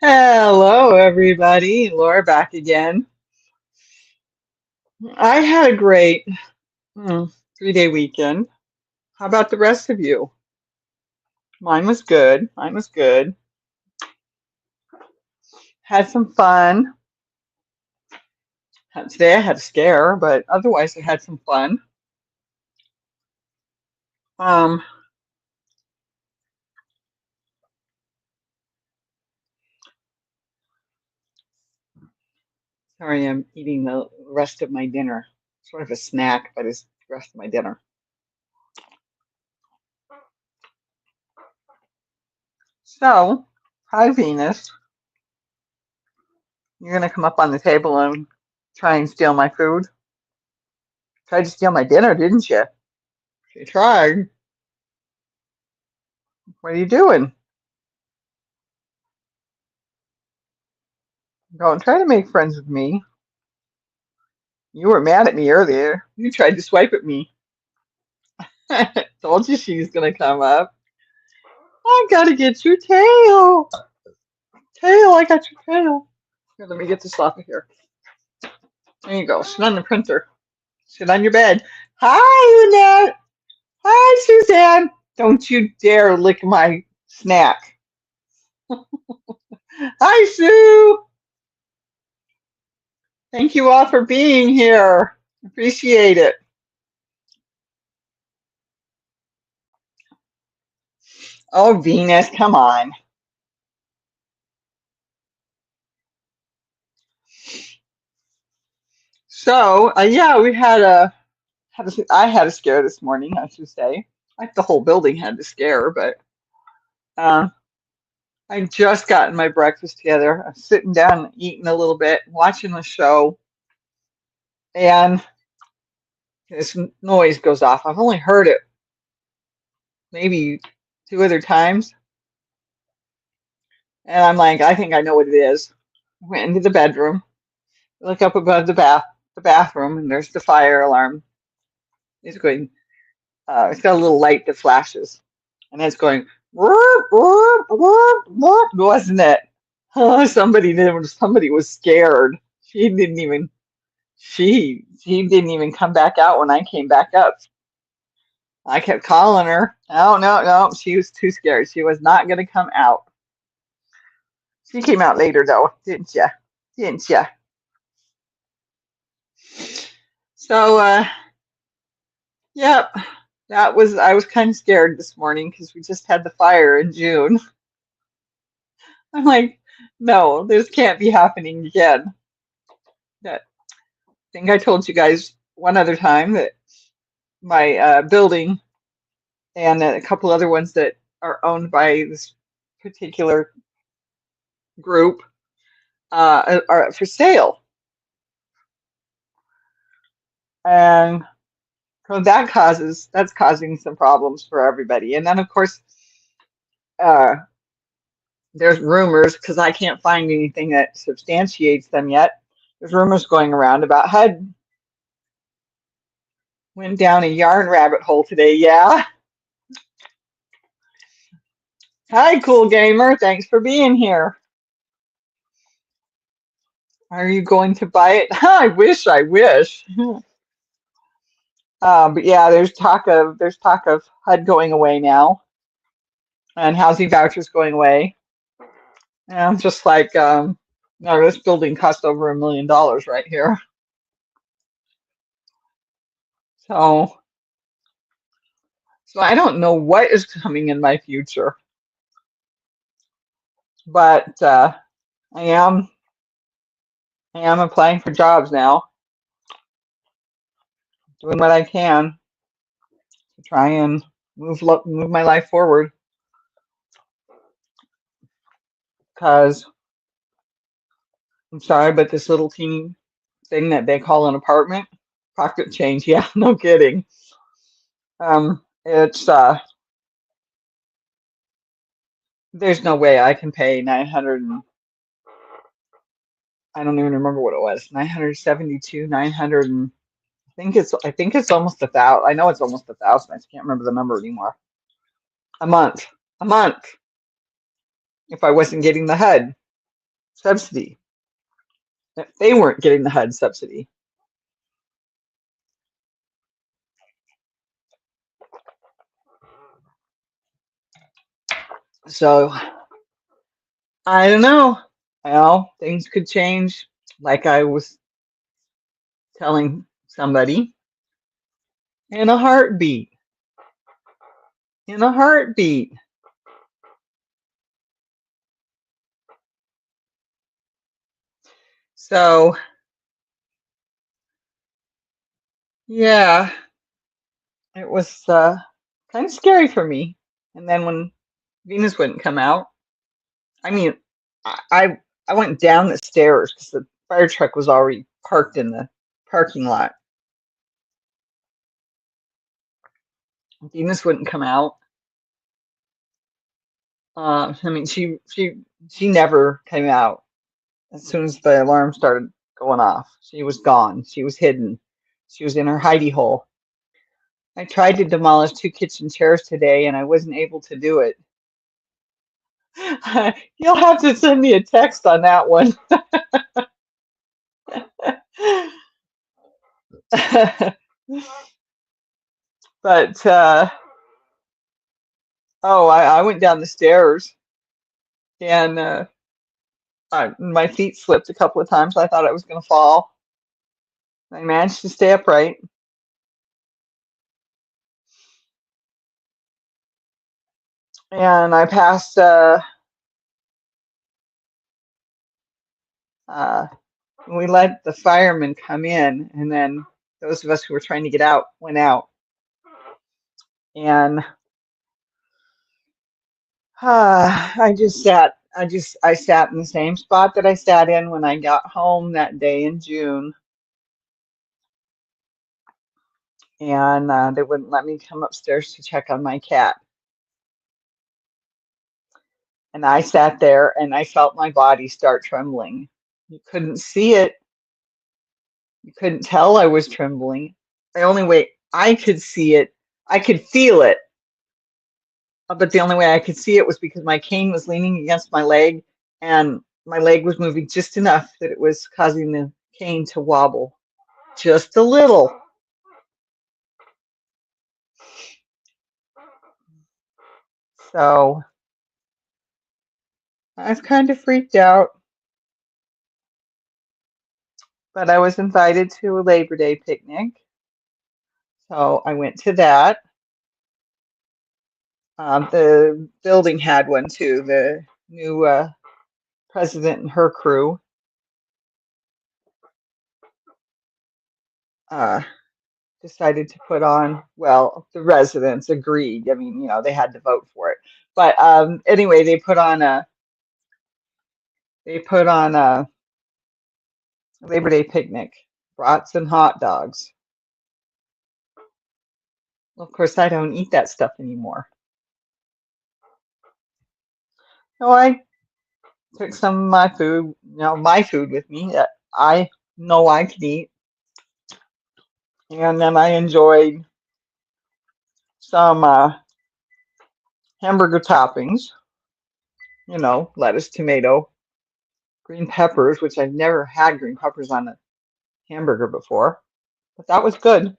Hello, everybody. Laura back again. I had a great 3-day weekend. How about the rest of you? Mine was good. Mine was good. Had some fun. Today I had a scare, but otherwise I had some fun. Um, Sorry, I'm eating the rest of my dinner. Sort of a snack, but it's the rest of my dinner. So, hi Venus. You're gonna come up on the table and try and steal my food? Tried to steal my dinner, didn't you? You tried. What are you doing? Don't try to make friends with me. You were mad at me earlier. You tried to swipe at me. Told you she's gonna come up. I gotta get your tail. Tail, I got your tail. Here, let me get this off of here. There you go. Sit on the printer. Sit on your bed. Hi, Lynette. Hi, Suzanne. Don't you dare lick my snack. Hi, Sue. Thank you all for being here. Appreciate it. Oh, Venus, come on. So, yeah, I had a scare this morning, I should say. Like the whole building had a scare, but uh, I just gotten my breakfast together. I'm sitting down and eating a little bit, watching the show, and this noise goes off. I've only heard it maybe two other times, and I'm like, I think I know what it is. I went into the bedroom, look up above the bathroom, and there's the fire alarm. It's going. It's got a little light that flashes, and it's going. "Whoop, whoop, whoop, whoop," wasn't it? Oh, somebody was scared. She didn't even come back out when I came back up. I kept calling her. No, no, no. She was too scared. She was not going to come out. She came out later though, didn't ya? Didn't ya? So, yep. I was kind of scared this morning because we just had the fire in June. I'm like, no, this can't be happening again. That I think I told you guys one other time that my building and a couple other ones that are owned by this particular group are for sale, and so that's causing some problems for everybody. And then of course uh, there's rumors because I can't find anything that substantiates them yet. There's rumors going around about HUD went down a yarn rabbit hole today. Yeah. Hi, cool gamer. Thanks for being here. Are you going to buy it? I wish. I wish. But yeah, there's talk of HUD going away now and housing vouchers going away. And I'm just like, no, this building cost over $1 million right here. So, so I don't know what is coming in my future, but I am I am applying for jobs now, doing what I can to try and move my life forward. Because I'm sorry, but this little teeny thing that they call an apartment, pocket change, yeah, no kidding. It's there's no way I can pay 900 and I don't even remember what it was, 972, 900 and I think it's almost 1,000. I know it's almost 1,000. I just can't remember the number anymore. A month, a month. If I wasn't getting the HUD. subsidy. They weren't getting the HUD subsidy. So I don't know. Well, things could change. Like I was telling somebody, in a heartbeat. In a heartbeat. So yeah, it was kind of scary for me. And then when Venus wouldn't come out, I mean, I went down the stairs because the fire truck was already parked in the parking lot. Venus wouldn't come out. I mean, she never came out. As soon as the alarm started going off, she was gone. She was hidden. She was in her hidey hole. I tried to demolish 2 kitchen chairs today, and I wasn't able to do it. You'll have to send me a text on that one. But oh, I went down the stairs and my feet slipped a couple of times. I thought I was going to fall. I managed to stay upright. And I passed, we let the firemen come in, and then those of us who were trying to get out went out. And I sat in the same spot that I sat in when I got home that day in June. And they wouldn't let me come upstairs to check on my cat. And I sat there and I felt my body start trembling. You couldn't see it. You couldn't tell I was trembling. The only way I could see it, I could feel it. But the only way I could see it was because my cane was leaning against my leg and my leg was moving just enough that it was causing the cane to wobble just a little. So I was kind of freaked out, but I was invited to a Labor Day picnic. So I went to that. The building had one too, the new president and her crew. Decided to put on, well, the residents agreed. I mean, they had to vote for it. But anyway, they put on a Labor Day picnic, brats and hot dogs. Well, of course, I don't eat that stuff anymore. So I took some of my food with me that I know I could eat. And then I enjoyed some hamburger toppings, lettuce, tomato, green peppers, which I've never had green peppers on a hamburger before, but that was good.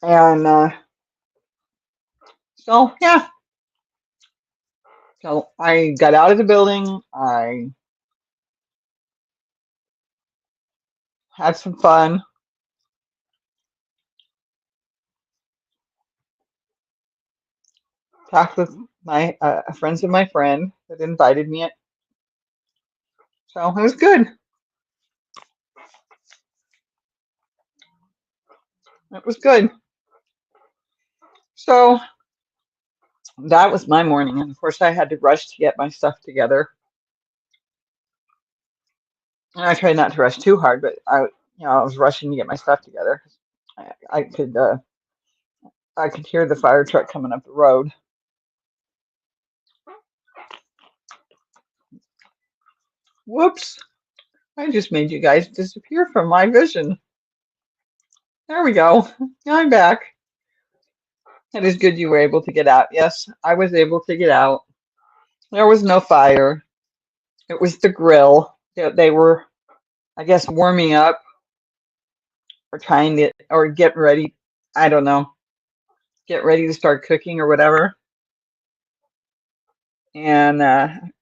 And so, yeah, so I got out of the building. I had some fun. Talked with my friends of my friend that invited me. So it was good. It was good. So that was my morning, and of course I had to rush to get my stuff together. And I tried not to rush too hard, but I was rushing to get my stuff together. I, I could uh, I could hear the fire truck coming up the road. Whoops! I just made you guys disappear from my vision. There we go. I'm back. It is good you were able to get out. Yes, I was able to get out. There was no fire. It was the grill. They were, I guess, warming up or trying to, or get ready. I don't know, get ready to start cooking or whatever. And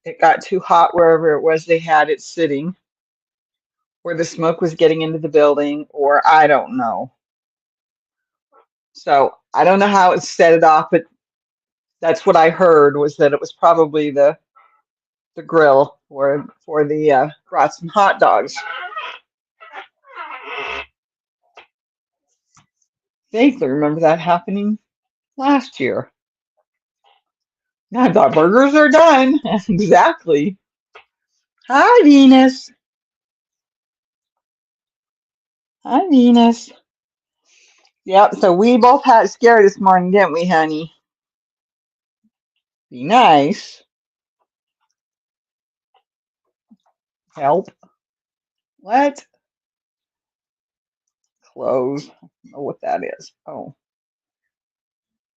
it got too hot wherever it was they had it sitting, where the smoke was getting into the building, or I don't know. So I don't know how it set it off, but that's what I heard was that it was probably the grill for the brats and hot dogs. Vaguely remember that happening last year. I thought burgers are done. Exactly. Hi, Venus. Hi, Venus. Yep, so we both had scare this morning, didn't we, honey? Be nice. Help. What? Clothes. I don't know what that is. Oh,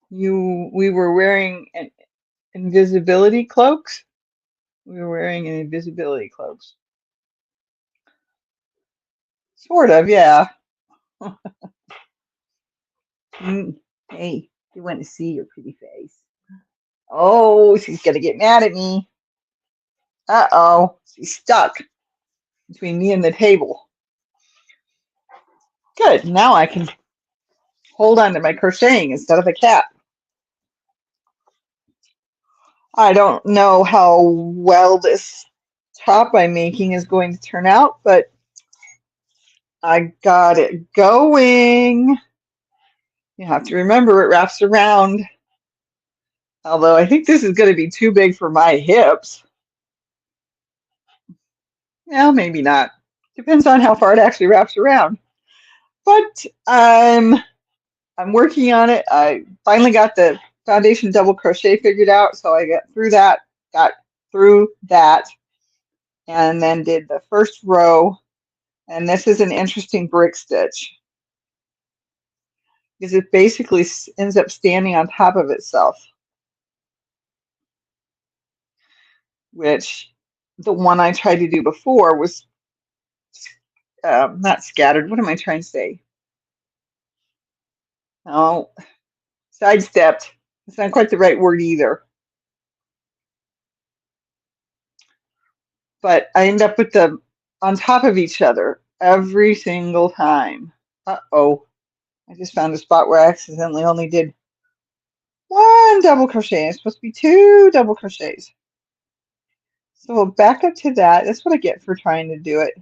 we were wearing invisibility cloaks. We were wearing an invisibility cloaks. Sort of, yeah. Mm, hey, you want to see your pretty face. Oh, she's gonna get mad at me. Uh-oh, she's stuck between me and the table. Good, now I can hold on to my crocheting instead of a cat. I don't know how well this top I'm making is going to turn out, but I got it going. You have to remember it wraps around. Although I think this is going to be too big for my hips. Well, maybe not. Depends on how far it actually wraps around. But I'm working on it. I finally got the foundation double crochet figured out, so I got through that, and then did the first row. And this is an interesting brick stitch because it basically ends up standing on top of itself, which the one I tried to do before was not scattered. What am I trying to say? Oh, sidestepped. It's not quite the right word either. But I end up with them on top of each other every single time. Uh-oh. I just found a spot where I accidentally only did one double crochet. It's supposed to be two double crochets. So we'll back up to that. That's what I get for trying to do it.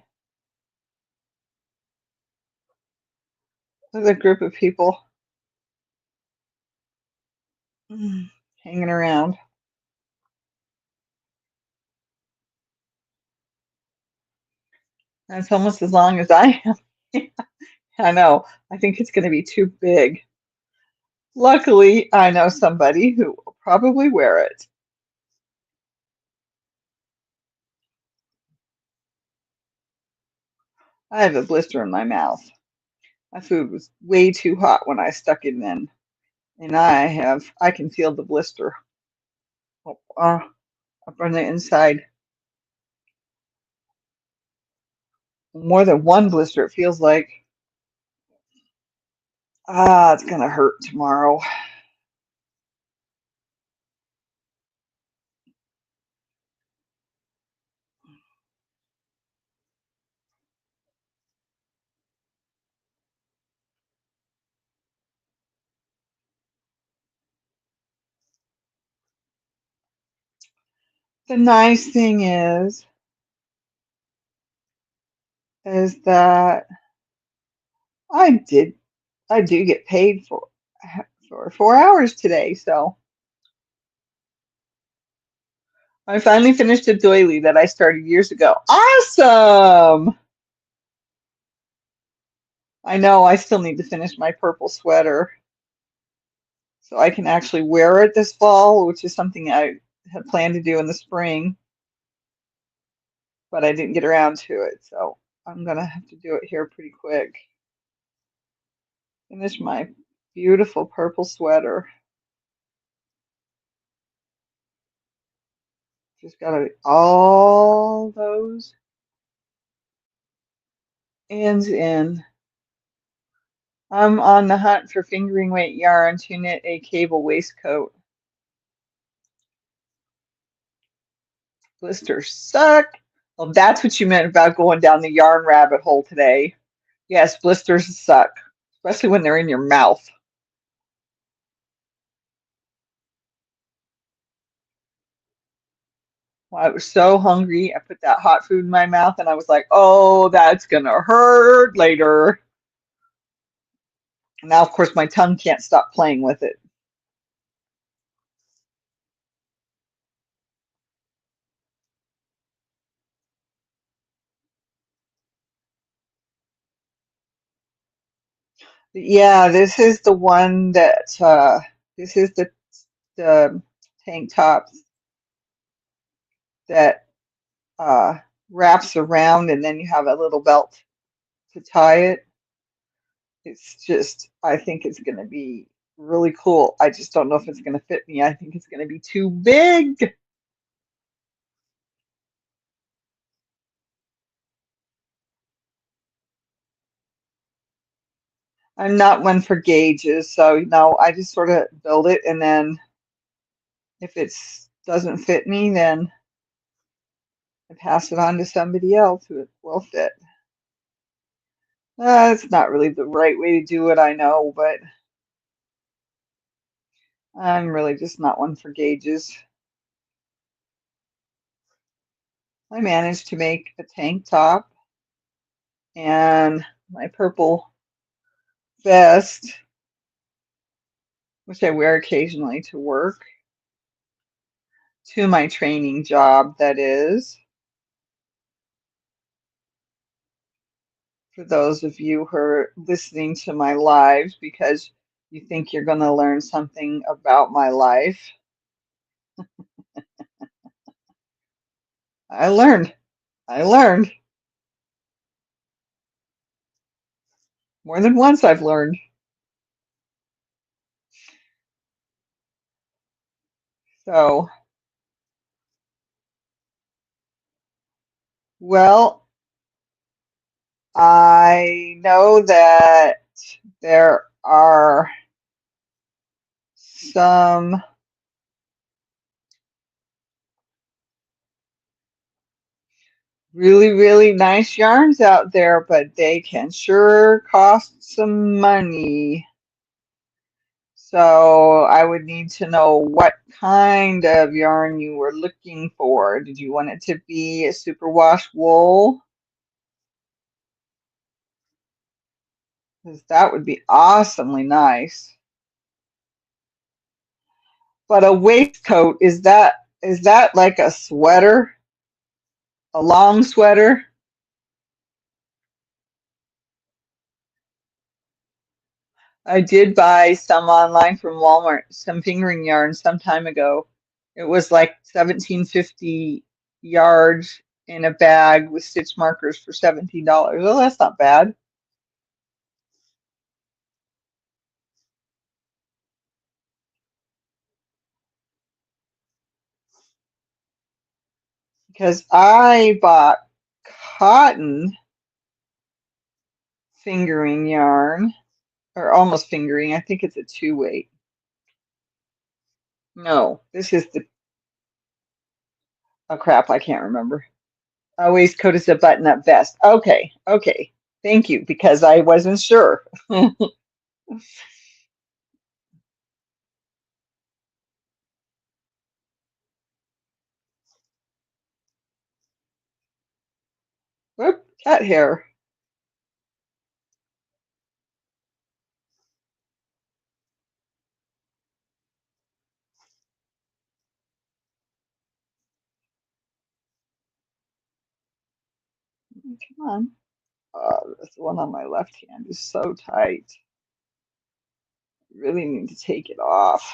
There's a group of people hanging around. That's almost as long as I am. I know. I think it's going to be too big. Luckily, I know somebody who will probably wear it. I have a blister in my mouth. My food was way too hot when I stuck it in, and I can feel the blister up on the inside. More than one blister, it feels like. It's gonna hurt tomorrow. The nice thing is that I did I do get paid for 4 hours today, so I finally finished a doily that I started years ago. Awesome! I know I still need to finish my purple sweater so I can actually wear it this fall, which is something I had planned to do in the spring, but I didn't get around to it, so I'm gonna have to do it here pretty quick. Finish my beautiful purple sweater. Just got all those ends in. I'm on the hunt for fingering weight yarn to knit a cable waistcoat. Blisters suck. Well, that's what you meant about going down the yarn rabbit hole today. Yes, blisters suck, especially when they're in your mouth. Well, I was so hungry. I put that hot food in my mouth and I was like, oh, that's gonna hurt later. And now, of course, my tongue can't stop playing with it. Yeah, this is the one that this is the tank top that uh, wraps around and then you have a little belt to tie it. It's just, I think it's going to be really cool. I just don't know if it's going to fit me. I think it's going to be too big. I'm not one for gauges, so I just sort of build it, and then if it doesn't fit me, then I pass it on to somebody else who it will fit. It's not really the right way to do it, I know, but I'm really just not one for gauges. I managed to make a tank top and my purple vest, which I wear occasionally to work, to my training job, that is. For those of you who are listening to my lives because you think you're going to learn something about my life. I learned. I learned. More than once I've learned. So, well, I know that there are some really, really nice yarns out there, but they can sure cost some money. So I would need to know what kind of yarn you were looking for. Did you want it to be a superwash wool? Because that would be awesomely nice. But a waistcoat, is that like a sweater? A long sweater? I did buy some online from Walmart, some fingering yarn some time ago. It was like 17.50 yards in a bag with stitch markers for $17. Well, that's not bad. Because I bought cotton fingering yarn, or almost fingering. I think it's a 2-weight. No, this is the, oh crap, I can't remember. A waistcoat is a button-up vest. Okay, okay. Thank you, because I wasn't sure. Whoop, cat hair. Come on. This one on my left hand is so tight. I really need to take it off.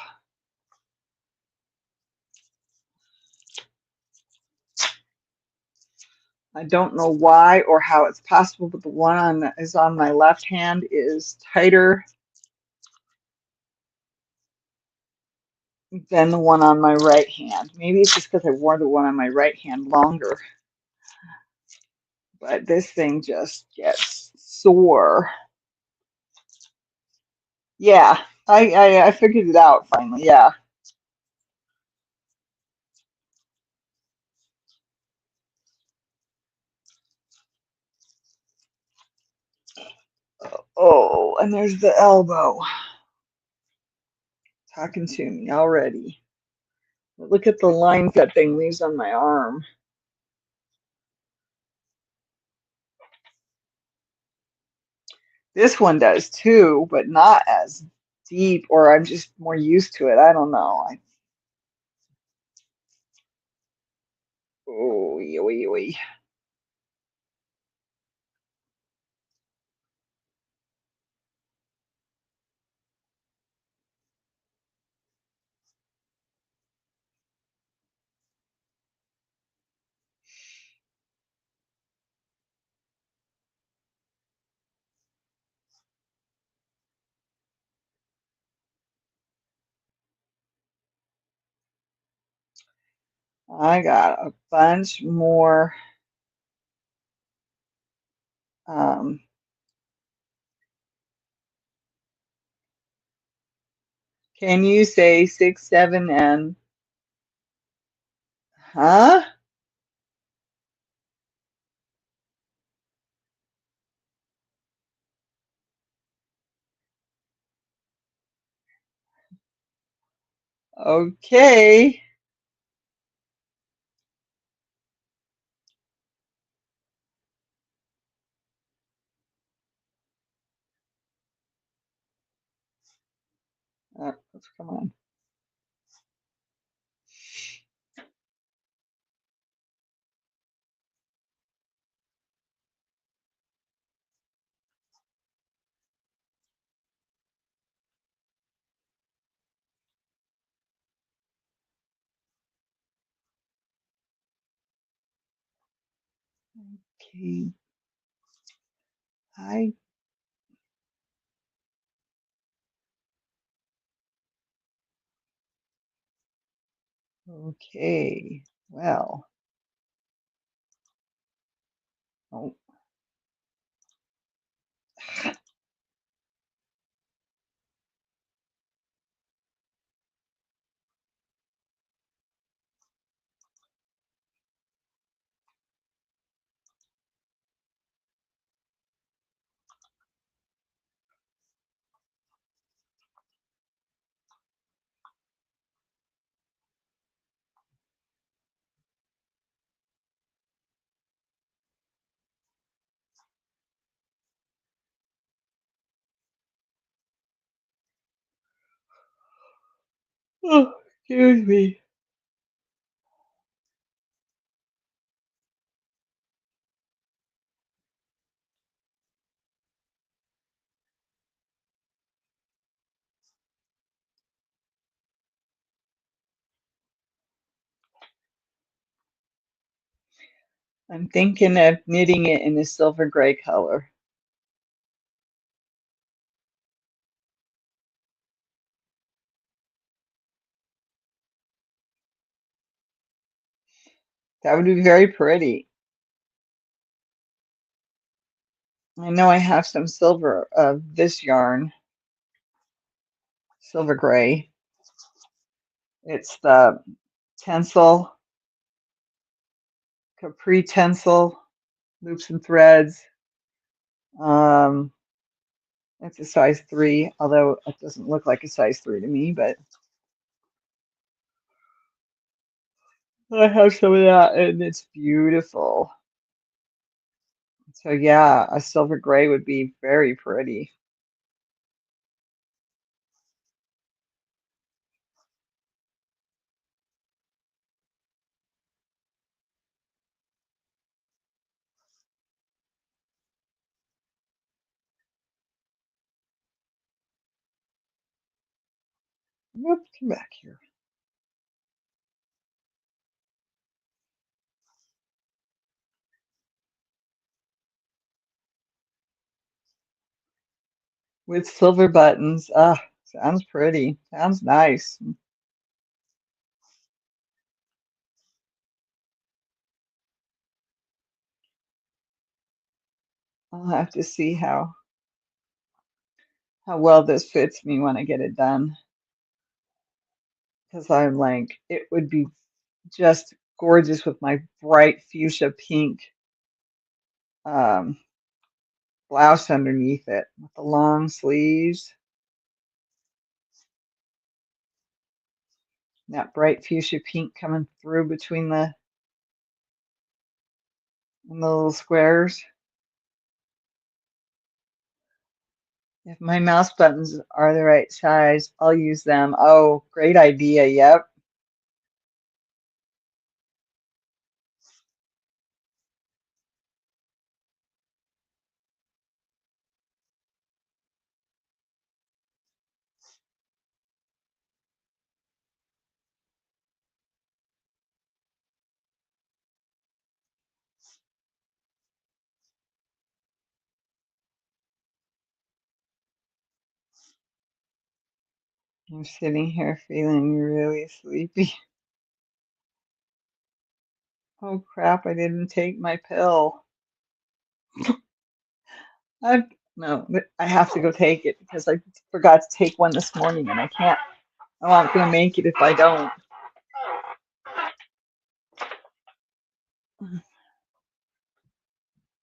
I don't know why or how it's possible, but the one that is on my left hand is tighter than the one on my right hand. Maybe it's just because I wore the one on my right hand longer, but this thing just gets sore. Yeah, I figured it out finally. Yeah. Oh, and there's the elbow talking to me already. Look at the lines that thing leaves on my arm. This one does too, but not as deep, or I'm just more used to it. I don't know. Oh, wee, wee. I got a bunch more. Um, can you say 6, 7, and huh? Okay. Let's come on. Okay. Hi. Okay. Well. Oh. Oh, excuse me. I'm thinking of knitting it in a silver gray color. That would be very pretty. I know I have some silver of this yarn, silver gray. It's the Tencel, Capri Tencel, loops and threads. Um, it's a size 3, although it doesn't look like a size 3 to me, but I have some of that and it's beautiful. So yeah, a silver gray would be very pretty. Whoop, come back here. With silver buttons. Ah, sounds pretty. Sounds nice. I'll have to see how well this fits me when I get it done. Because I'm like, it would be just gorgeous with my bright fuchsia pink um, blouse underneath it with the long sleeves. That bright fuchsia pink coming through between the little squares. If my mouse buttons are the right size, I'll use them. Oh, great idea. Yep. I'm sitting here feeling really sleepy. Oh crap, I didn't take my pill. I no, I have to go take it because I forgot to take one this morning and I can't. I'm not gonna make it if I don't.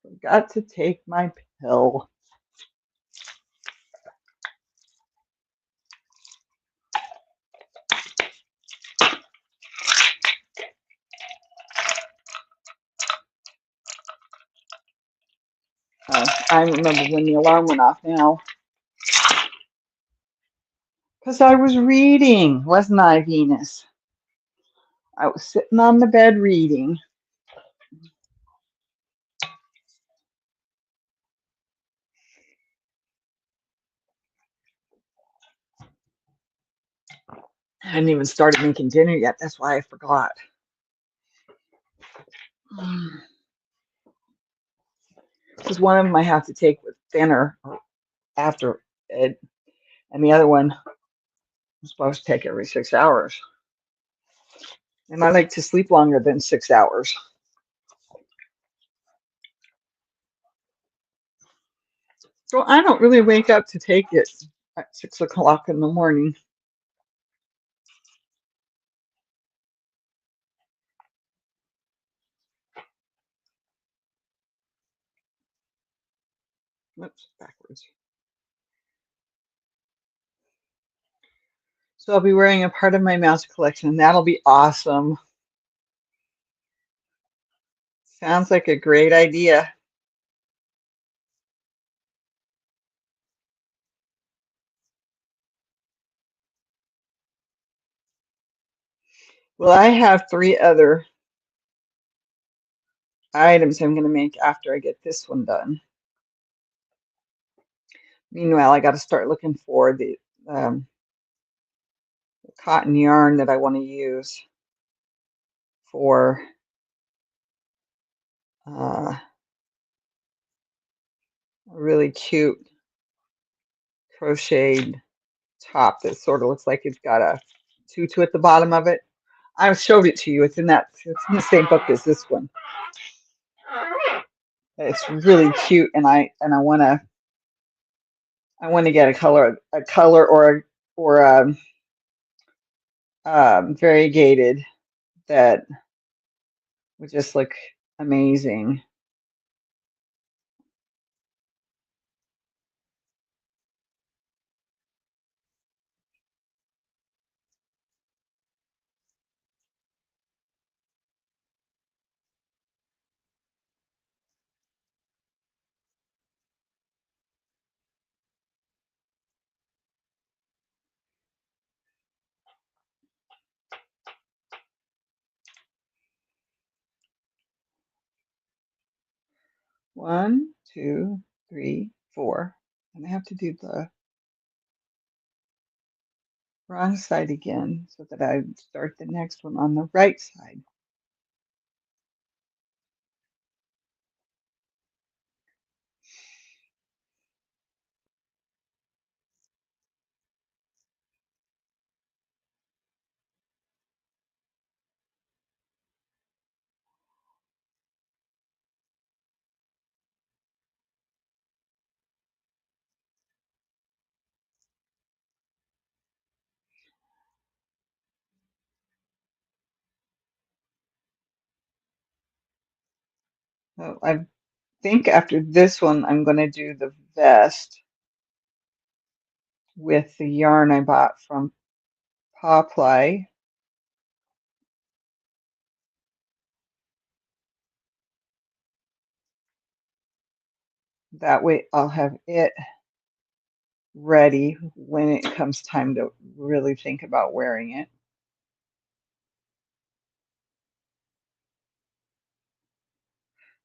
Forgot to take my pill. I remember when the alarm went off now. Because I was reading, wasn't I, Venus? I was sitting on the bed reading. I hadn't even started making dinner yet. That's why I forgot. Because one of them I have to take with dinner or after it, and the other one I'm supposed to take every 6 hours. And I like to sleep longer than 6 hours. So I don't really wake up to take it at 6 o'clock in the morning. Oops, backwards. So I'll be wearing a part of my mouse collection, and that'll be awesome. Sounds like a great idea. Well, I have 3 other items I'm going to make after I get this one done. Meanwhile, I got to start looking for the cotton yarn that I want to use for a really cute crocheted top that sort of looks like it's got a tutu at the bottom of it. I showed it to you. It's in the same book as this one. It's really cute, and I want to get a color or variegated that would just look amazing. One, two, three, four. And I have to do the wrong side again so that I start the next one on the right side. So I think after this one, I'm going to do the vest with the yarn I bought from Poply. That way I'll have it ready when it comes time to really think about wearing it.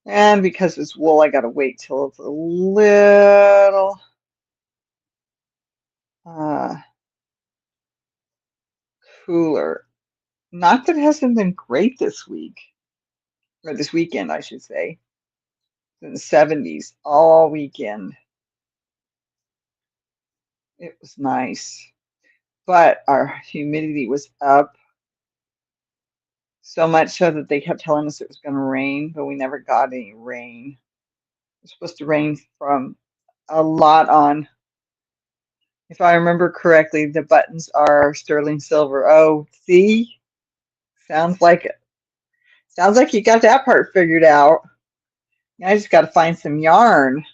And because it's wool, I got to wait till it's a little uh, cooler. Not that it hasn't been great this week, or this weekend, I should say. It's in the 70s all weekend. It was nice. But our humidity was up so much so that they kept telling us it was going to rain, but we never got any rain. It was supposed to rain from a lot on. If I remember correctly, the buttons are sterling silver. Oh, see? Sounds like it. Sounds like you got that part figured out. I just got to find some yarn.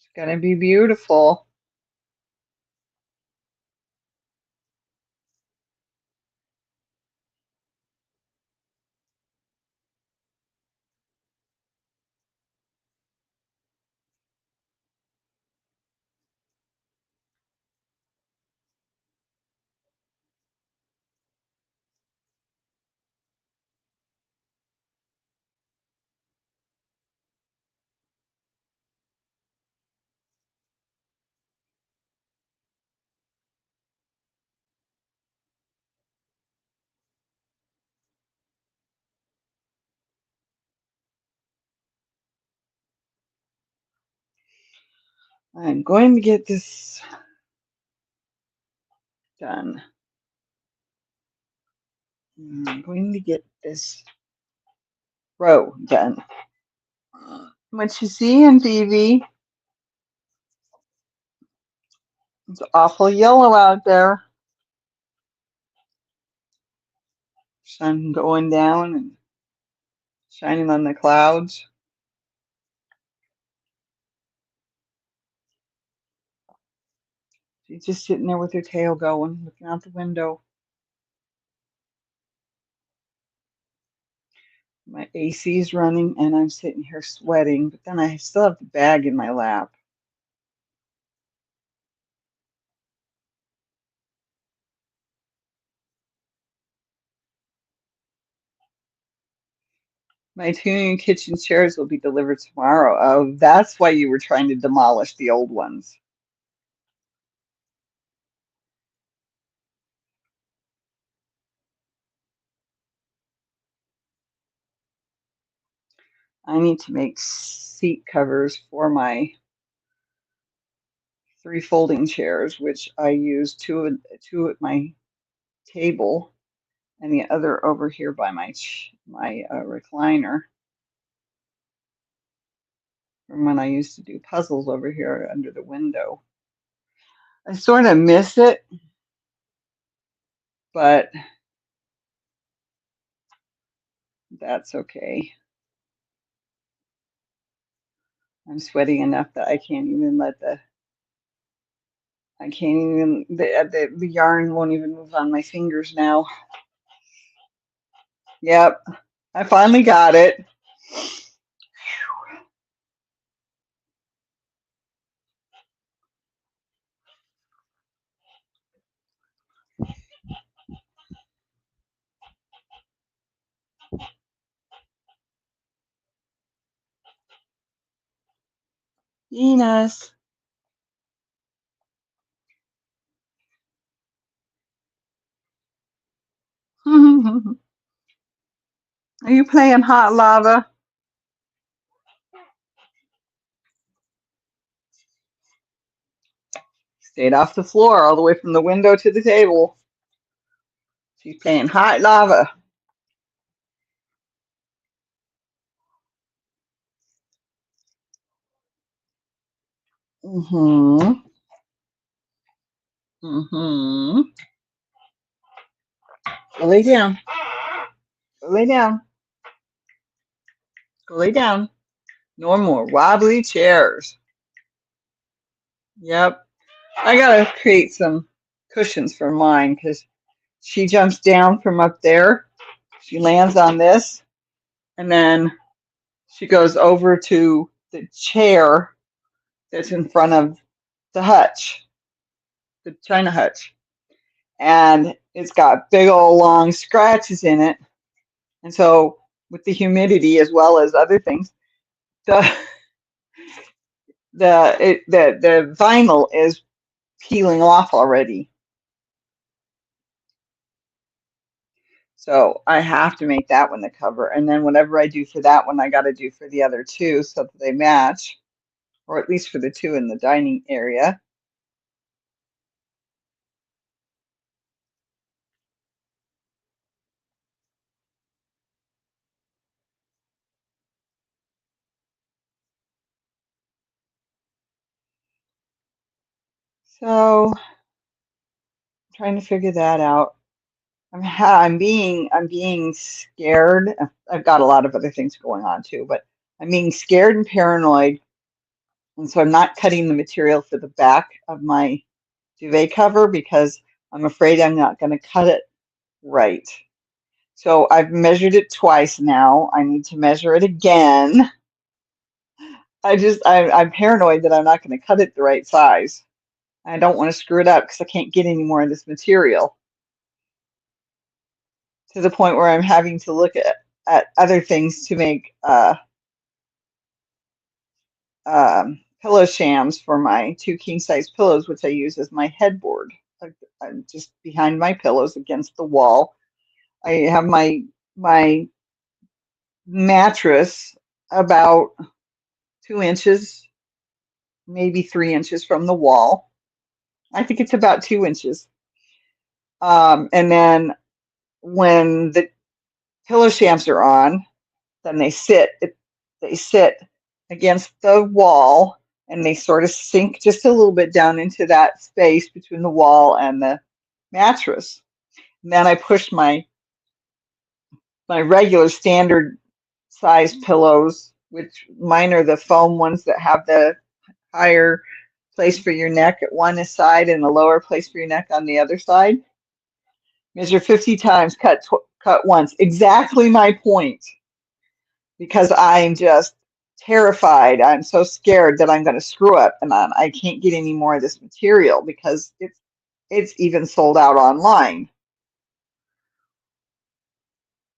It's going to be beautiful. I'm going to get this done. I'm going to get this row done. What you see in Phoebe, it's awful yellow out there. Sun going down and shining on the clouds. She's just sitting there with her tail going, looking out the window. My AC is running and I'm sitting here sweating, but then I still have the bag in my lap. My two new kitchen chairs will be delivered tomorrow. Oh, that's why you were trying to demolish the old ones. I need to make seat covers for my 3 folding chairs, which I use two at my table and the other over here by my recliner from when I used to do puzzles over here under the window. I sort of miss it, but that's okay. I'm sweating enough that I can't even let the I can't even the yarn won't even move on my fingers now. Yep, I finally got it. Venus. Are you playing hot lava? Stayed off the floor all the way from the window to the table. She's playing hot lava. Mm-hmm. Mm-hmm. Lay down. Go lay down. Go lay down. No more wobbly chairs. Yep. I gotta create some cushions for mine because she jumps down from up there. She lands on this, and then she goes over to the chair that's in front of the hutch, the china hutch. And it's got big old long scratches in it. And so with the humidity as well as other things, the the vinyl is peeling off already. So I have to make that one the cover. And then whatever I do for that one, I got to do for the other two so that they match, or at least for the two in the dining area. So I'm trying to figure that out. I'm being scared. I've got a lot of other things going on too, but I'm being scared and paranoid, and so I'm not cutting the material for the back of my duvet cover because I'm afraid I'm not going to cut it right. So I've measured it twice now. I need to measure it again. I'm paranoid that I'm not going to cut it the right size. I don't want to screw it up because I can't get any more of this material, to the point where I'm having to look at other things to make pillow shams for my two king size pillows, which I use as my headboard. I'm just behind my pillows against the wall. I have my mattress about 2 inches, maybe 3 inches from the wall. I think it's about 2 inches. And then when the pillow shams are on, then they sit against the wall, and they sort of sink just a little bit down into that space between the wall and the mattress. And then I push my regular standard size pillows, which mine are the foam ones that have the higher place for your neck at one side and the lower place for your neck on the other side. Measure 50 times, cut once. Exactly my point. Because I'm just terrified. I'm so scared that I'm going to screw up, and I can't get any more of this material because it's even sold out online.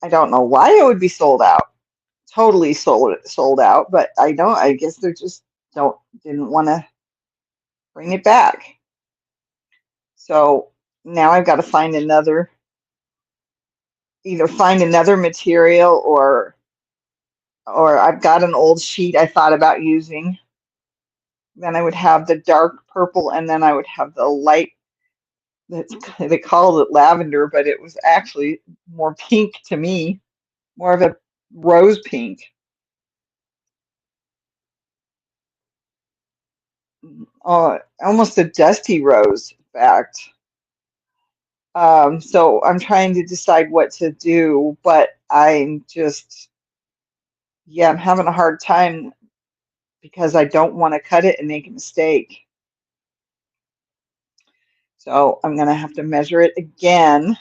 I don't know why it would be sold out. Totally sold out, but I guess they're just don't didn't want to bring it back. So now I've got to either find another material, or I've got an old sheet I thought about using. Then I would have the dark purple, and then I would have the light. They called it lavender, but it was actually more pink to me, more of a rose pink. Almost a dusty rose, in fact. So I'm trying to decide what to do, but I'm having a hard time because I don't want to cut it and make a mistake. So I'm going to have to measure it again.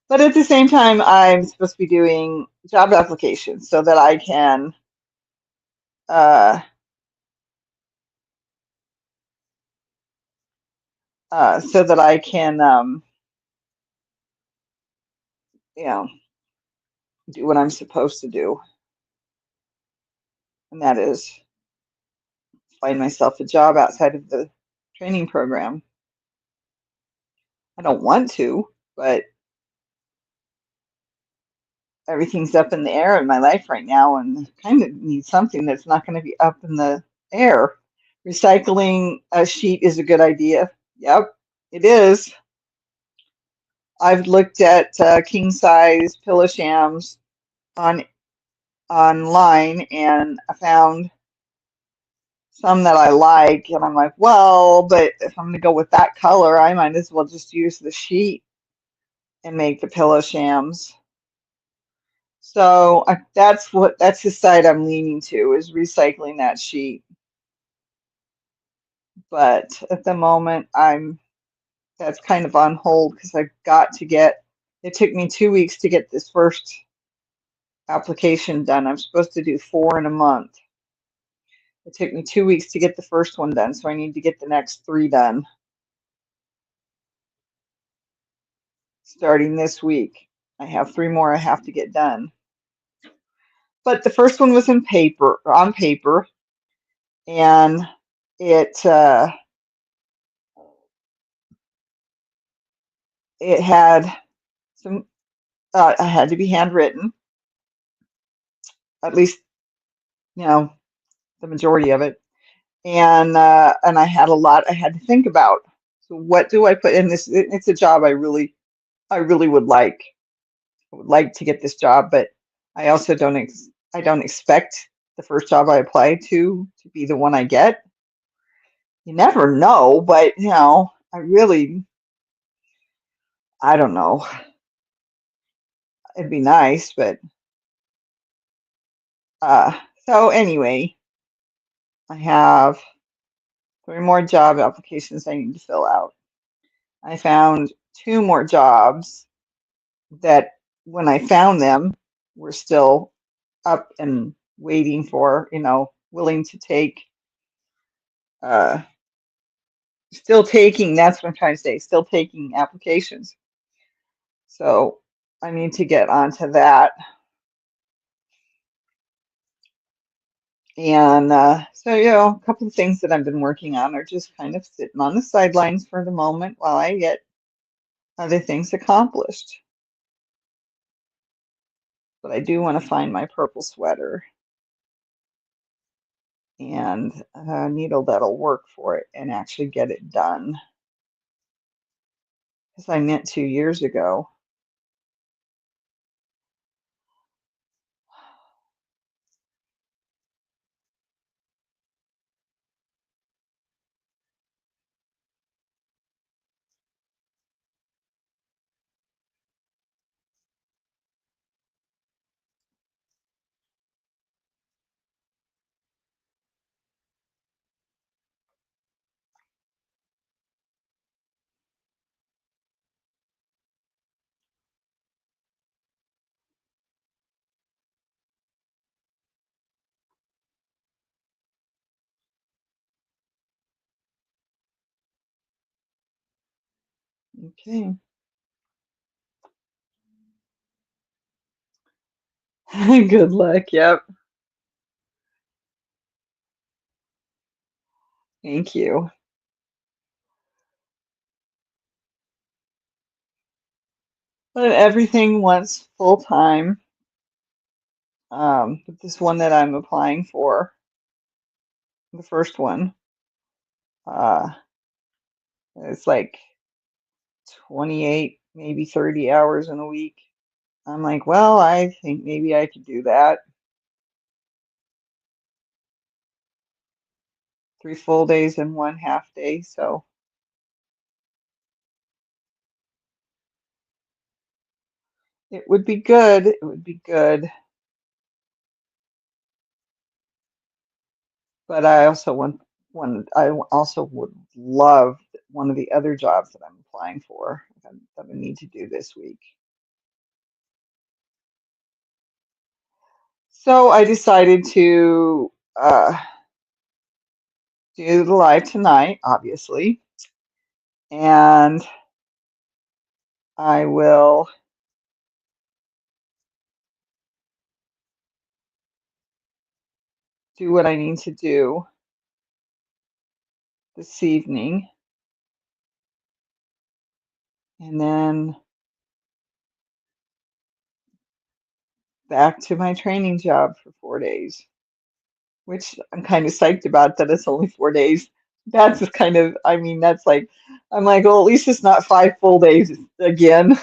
But at the same time, I'm supposed to be doing job applications so that I can uh, so that I can you know, do what I'm supposed to do, and that is find myself a job outside of the training program. I don't want to, but everything's up in the air in my life right now, and I kind of need something that's not going to be up in the air. Recycling a sheet is a good idea. Yep, it is. I've looked at king size pillow shams on online, and I found some that I like, and I'm like, well, but if I'm going to go with that color, I might as well just use the sheet and make the pillow shams. So that's the side I'm leaning to, is recycling that sheet. But at the moment, that's kind of on hold because I've got to get. It took me 2 weeks to get this first application done. I'm supposed to do 4 in a month. It took me 2 weeks to get the first one done, so I need to get the next 3 done starting this week. I have 3 more I have to get done. But the first one was on paper, and it had some. It had to be handwritten, at least the majority of it, and I had a lot I had to think about. So what do I put in this? It's a job I really would like. I would like to get this job, but I also I don't expect the first job I apply to be the one I get. You never know, but I don't know. It'd be nice, but uh, so anyway, I have 3 more job applications I need to fill out. I found 2 more jobs that when I found them were still up and waiting for, willing to take, uh, still taking, that's what I'm trying to say, still taking applications. So I need to get onto that. And so, a couple of things that I've been working on are just kind of sitting on the sidelines for the moment while I get other things accomplished. But I do want to find my purple sweater and a needle that'll work for it and actually get it done. Because I meant 2 years ago. Okay. Good luck. Yep. Thank you. But everything wants full time. But this one that I'm applying for, the first one, uh, it's like 28, maybe 30 hours in a week. I'm like, well, I think maybe I could do that. 3 full days and 1 half day. So it would be good. It would be good. But I also would love one of the other jobs that I'm applying for that I need to do this week. So I decided to do the live tonight, obviously, and I will do what I need to do this evening, and then back to my training job for 4 days, which I'm kind of psyched about that it's only 4 days. That's just kind of, I mean, that's like, I'm like, well, at least it's not 5 full days again.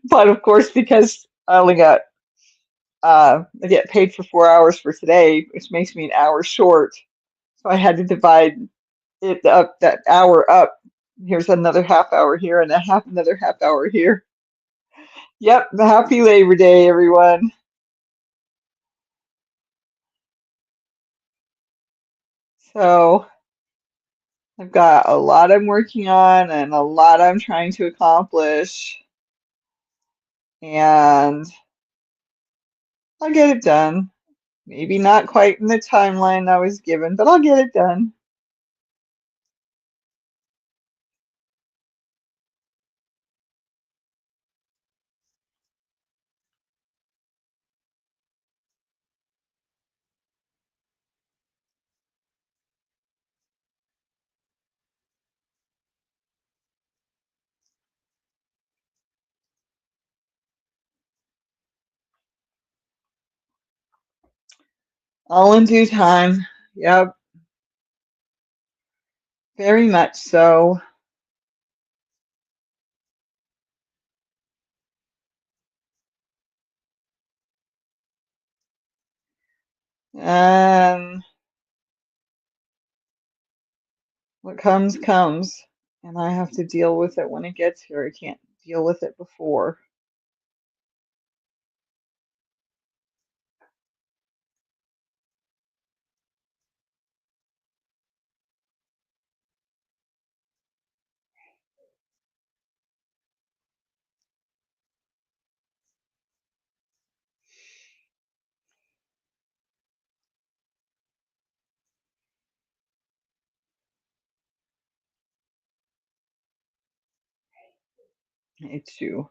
But of course, because I get paid for 4 hours for today, which makes me an hour short. So I had to divide it up, that hour up Here's another half hour here and another half hour here. Yep, happy Labor Day, everyone. So I've got a lot I'm working on and a lot I'm trying to accomplish, and I'll get it done. Maybe not quite in the timeline I was given, but I'll get it done. All in due time. Yep, very much so. And what comes, comes. And I have to deal with it when it gets here. I can't deal with it before. I too.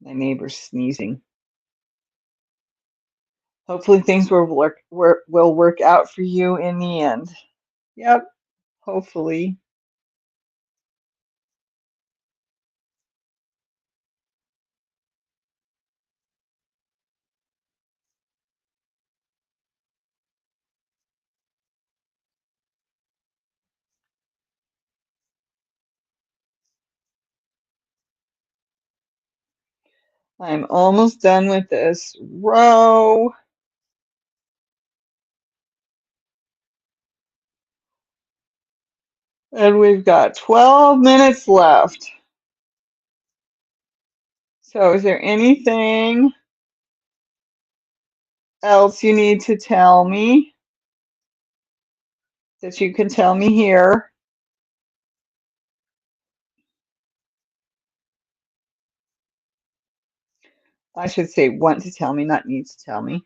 My neighbor's sneezing. Hopefully things will work out for you in the end. Yep, hopefully. I'm almost done with this row. And we've got 12 minutes left. So is there anything else you need to tell me that you can tell me here? I should say want to tell me, not need to tell me.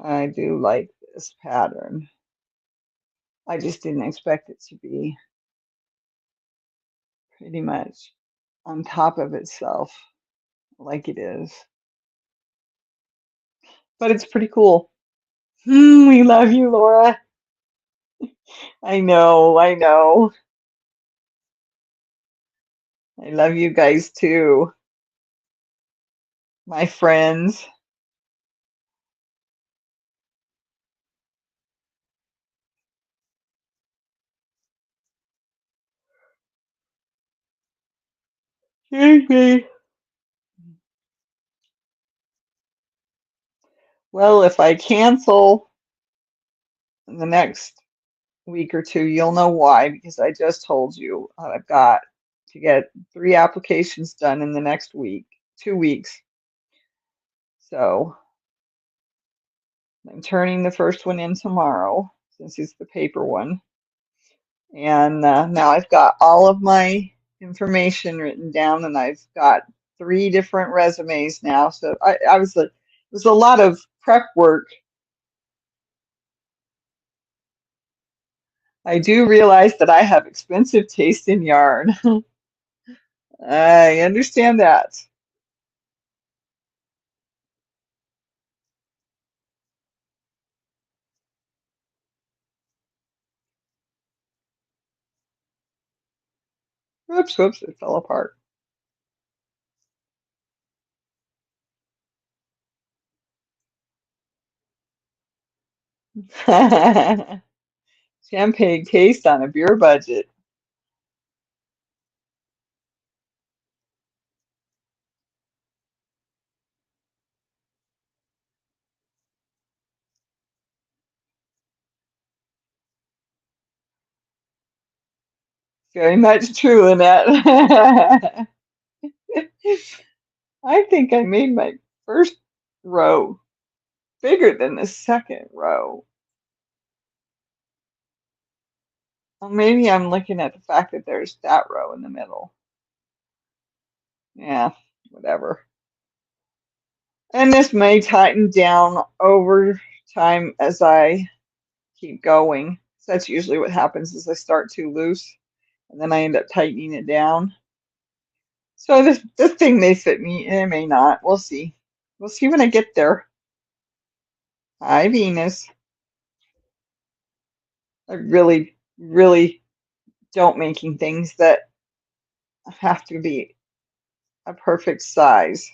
I do like this pattern. I just didn't expect it to be pretty much on top of itself like it is. But it's pretty cool. We love you, Laura. I know, I know. I love you guys too, my friends. Excuse me. Well, if I cancel in the next week or two, you'll know why, because I just told you I've got to get 3 applications done in the next week, 2 weeks. So I'm turning the first one in tomorrow, since it's the paper one. And now I've got all of my information written down, and I've got 3 different resumes now. So it was a lot of prep work. I do realize that I have expensive taste in yarn. I understand that. Whoops, whoops, it fell apart. Champagne taste on a beer budget. Very much true, Lynette. I think I made my first row bigger than the second row. Well, maybe I'm looking at the fact that there's that row in the middle. Yeah, whatever. And this may tighten down over time as I keep going. So that's usually what happens is I start too loose and then I end up tightening it down. So this thing may fit me and it may not. We'll see. We'll see when I get there. Hi, Venus. I really, really don't making things that have to be a perfect size.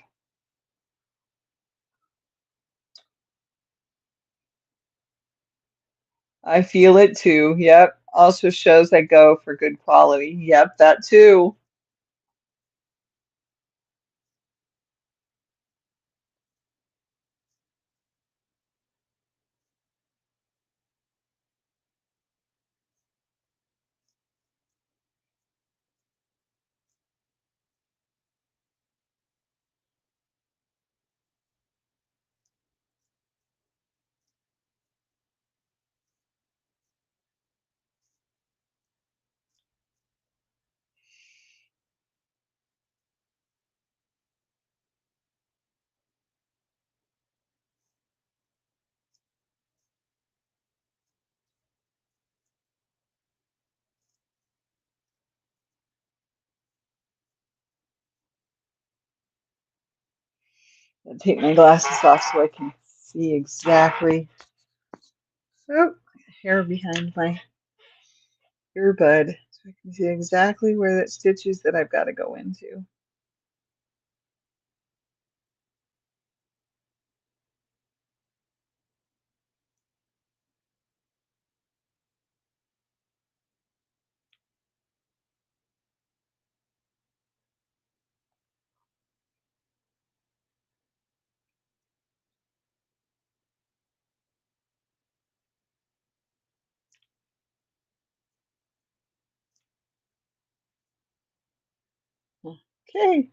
I feel it too. Yep. Also shows I go for good quality. Yep, that too. I'll take my glasses off so I can see exactly. Oh, hair behind my earbud. So I can see exactly where that stitch is that I've got to go into. Okay,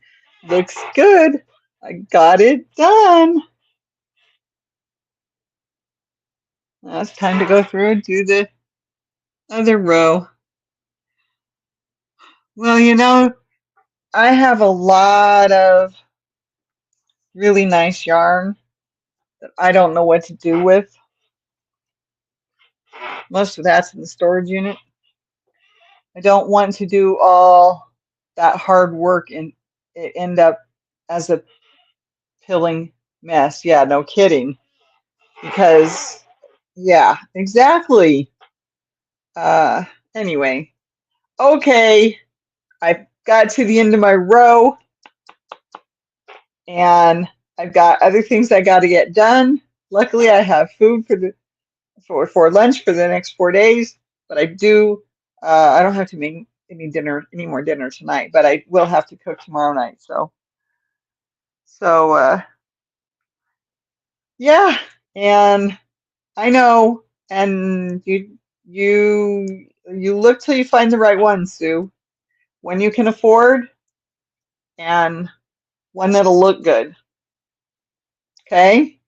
looks good. I got it done. Now it's time to go through and do the other row. Well, I have a lot of really nice yarn that I don't know what to do with. Most of that's in the storage unit. I don't want to do all that hard work and it end up as a pilling mess. Yeah, no kidding. Because, yeah, exactly. Uh, anyway, okay, I got to the end of my row and I've got other things I got to get done. Luckily, I have food for lunch for the next 4 days, but I don't have to make any more dinner tonight, but I will have to cook tomorrow night. So yeah, and I know, and you look till you find the right one, Sue. One you can afford and one that'll look good. Okay?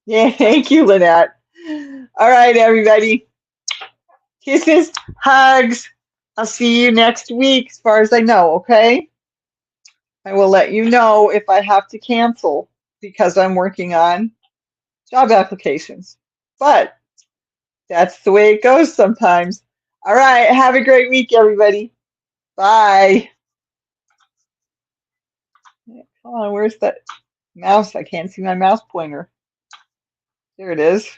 Yeah, thank you, Lynette. All right, everybody. Kisses, hugs. I'll see you next week, as far as I know, okay? I will let you know if I have to cancel because I'm working on job applications. But that's the way it goes sometimes. All right, have a great week, everybody. Bye. Come on, where's that mouse? I can't see my mouse pointer. There it is.